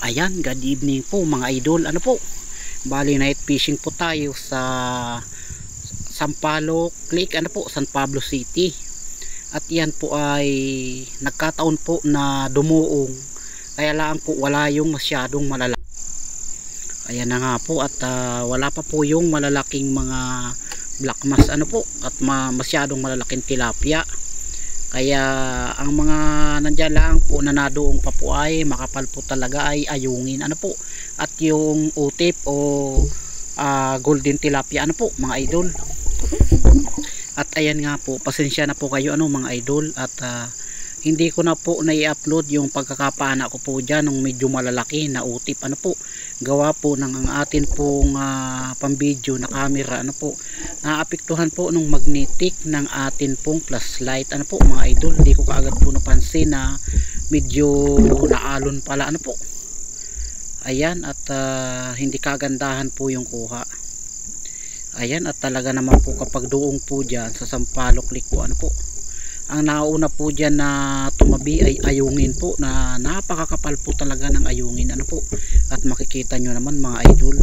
Ayan, good evening po mga idol. Ano po? Bali night fishing po tayo sa Sampaloc Lake, ano po, San Pablo City. At yan po ay nagkataon po na dumuong. Kaya lang po wala yung masyadong malalaki. Ayan na nga po at wala pa po yung malalaking mga black mass ano po at masyadong malalaking tilapia. Kaya ang mga nandyan lang po na nadoong pa po ay makapal po talaga ay ayungin ano po. At yung utip o golden tilapia ano po mga idol. At ayan nga po, pasensya na po kayo ano mga idol. At hindi ko na po na-i-upload yung pagkakapana ko po dyan ng medyo malalaki na utip ano po. Gawa po ng ang atin pong pambideo na camera ano po, naapektuhan po ng magnetic ng atin pong flashlight ano po mga idol. Hindi ko kaagad po napansin na medyo naalon pala ano po. Ayan at hindi kagandahan po yung kuha. Ayan at talaga naman po kapag doong po dyan sa Sampaloc Lake po ano po, ang nauna po dyan na tumabi ay ayungin po na napakakapal po talaga ng ayungin ano po. At makikita nyo naman mga idol.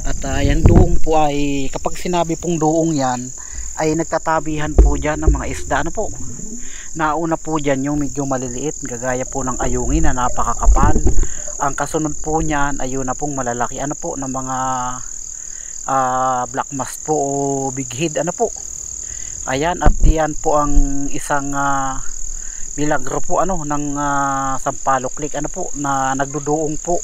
At yan doong po ay kapag sinabi pong doong yan ay nagtatabihan po dyan ng mga isda ano po. Nauna po dyan yung medyo maliliit gagaya po ng ayungin na napakakapal. Ang kasunod po nyan ay yun na pong malalaki ano po ng mga black mass po o big head ano po. Ayan at yan po ang isang milagro po ano ng Sampaloc Lake ano po na nagduduong po.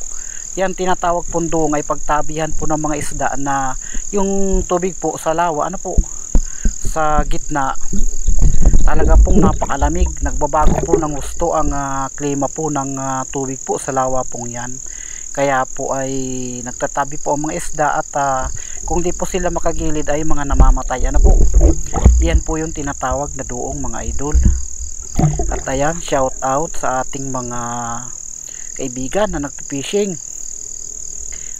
Yan tinatawag pong duong ay pagtabihan po ng mga isda na yung tubig po sa lawa ano po sa gitna talaga pong napakalamig, nagbabago po ng gusto ang klima po ng tubig po sa lawa pong yan. Kaya po ay nagtatabi po ang mga isda at kung di po sila makagilid ay mga namamatay ano po. Yan po yung tinatawag na duong mga idol. At ayan, shout out sa ating mga kaibigan na nagpipishing.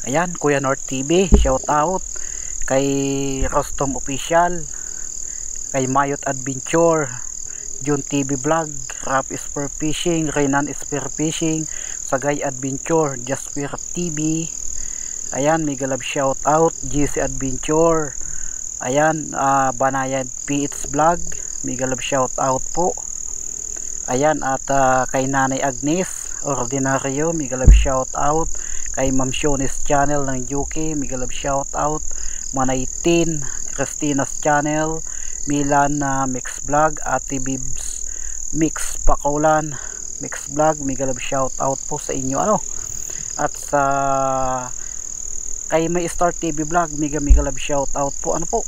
Ayan, Kuya North TV, shout out kay Rostom Official, kay Mayot Adventure, June TV Vlog, Rap Spear Fishing, Renan Spear Fishing, Sagay Adventure, Jasper TV. Ayan, mega love shout out GC Adventure. Ayan, Banayad PH Vlog, mega love shout out po. Ayan at kay Nanay Agnes Ordinario, mega love shout out. Kay Ma'am Shonis Channel ng UK, mega love shout out. Manaytin, Christina's Channel, Milan Mix Vlog, Ate Bibs Mix Pakulan Mix Vlog, mega love shout out po sa inyo ano. At sa kay May Star TV Vlog, mega love shout out po ano po.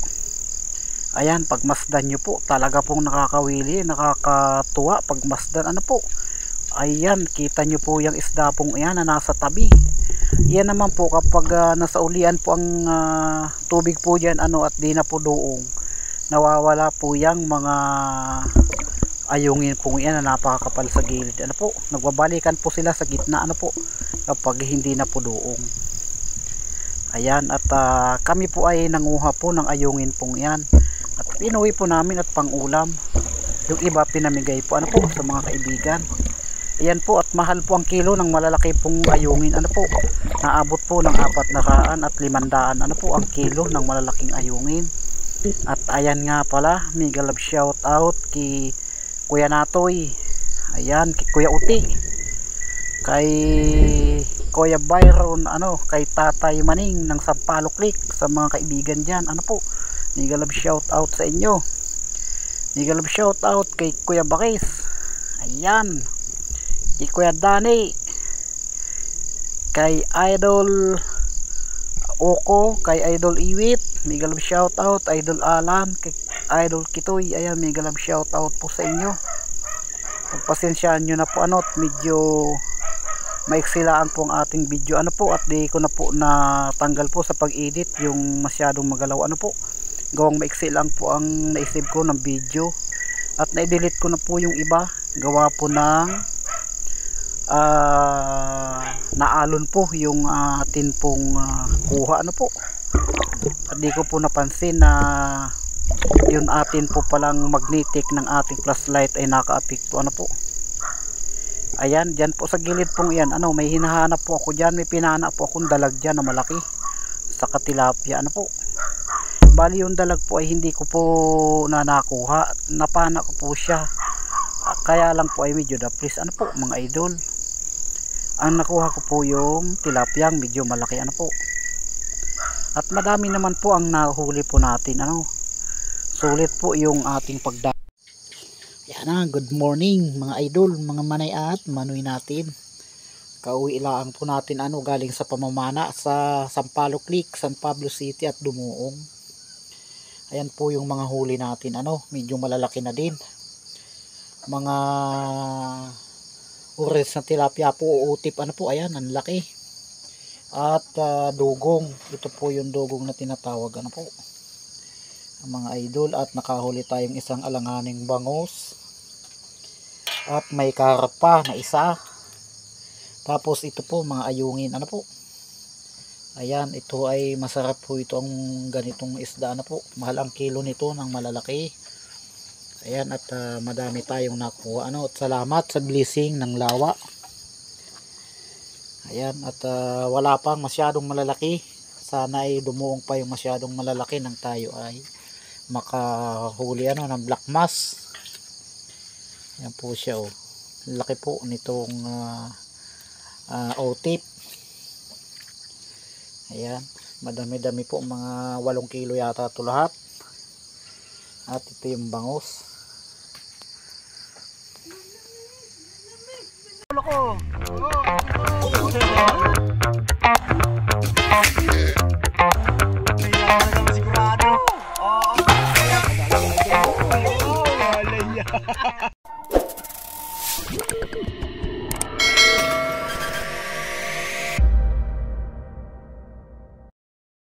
Ayan, pagmasdan nyo po talaga pong nakakawili, nakakatuwa pagmasdan ano po. Ayan, kita nyo po yung isda pong yan na nasa tabi. Yan naman po kapag nasa ulian po ang tubig po dyan ano at di na po doong, nawawala po yung mga ayungin po yan na napakakapal sa gilid ano po. Nagbabalikan po sila sa gitna ano po kapag hindi na po doong. Ayan at kami po ay nanguha po ng ayungin pong yan at pinuwi po namin at pangulam. Yung iba pinamigay po ano po sa mga kaibigan. Ayan po at mahal po ang kilo ng malalaki pong ayungin ano po. Naabot po ng 400 at 500 ano po ang kilo ng malalaking ayungin. At ayan nga pala, mega love shout out kay Kuya Natoy. Ayan, kay Kuya Uti. Kay Kuya Byron ano, kay Tatay Maning ng Sampaloc Lake, sa mga kaibigan diyan ano po. Mega love shout out sa inyo. Mega love shout out kay Kuya Bakis. Ayan. Kay Kuya Dani, kay Idol Oko, kay Idol Iwit, mega love shout out. Idol Alan, kay Idol Kitoy, ayan, mega love shout out po sa inyo. Pagpasensyaan nyo na po ano, medyo maiksilaan po ang ating video ano po at di ko na po natanggal po sa pag-edit yung masyadong magalaw ano po. Gawang maiksi lang po ang naisip ko ng video at na-delete ko na po yung iba gawa po ng naalon po yung atin pong kuha ano po. At di ko po napansin na yun atin po palang magnetic ng ating flashlight ay nakaapekto ano po. Ayan, dyan po sa gilid pong yan, ano, may hinahanap po ako dyan, may pinana po akong dalag dyan na malaki sa tilapia, ano po. Bali yung dalag po ay hindi ko po nakuha, napana ko po siya. Kaya lang po ay medyo daplis, ano po mga idol. Ang nakuha ko po yung tilapia, medyo malaki, ano po. At madami naman po ang nahuli po natin, ano. Sulit po yung ating pagdami. Yan na, good morning mga idol, mga manay at manoy natin. Kauwi lang po natin ano galing sa pamamana sa Sampaloc Creek, San Pablo City at Dumuong. Ayan po yung mga huli natin, ano, medyo malalaki na din. Mga orange na tilapia po, utip, ano po, ayan, ang laki. At dugong, ito po yung dugong na tinatawag, ano po, mga idol. At nakahuli tayong isang alanganing bangos. At may karpa na isa. Tapos ito po mga ayungin, ano po. Ayan, ito ay masarap po ito ang ganitong isda, ano po. Mahal ang kilo nito ng malalaki. Ayan, at madami tayong nakuha, ano. At salamat sa blessing ng lawa. Ayan, at wala pang masyadong malalaki. Sana ay dumuong pa yung masyadong malalaki nang tayo ay makahuli ano ng black mass. Yan po siya, oh. Laki po nitong otip. Ayan, madami-dami po, mga 8 kilo yata ito lahat. At ito yung bangos.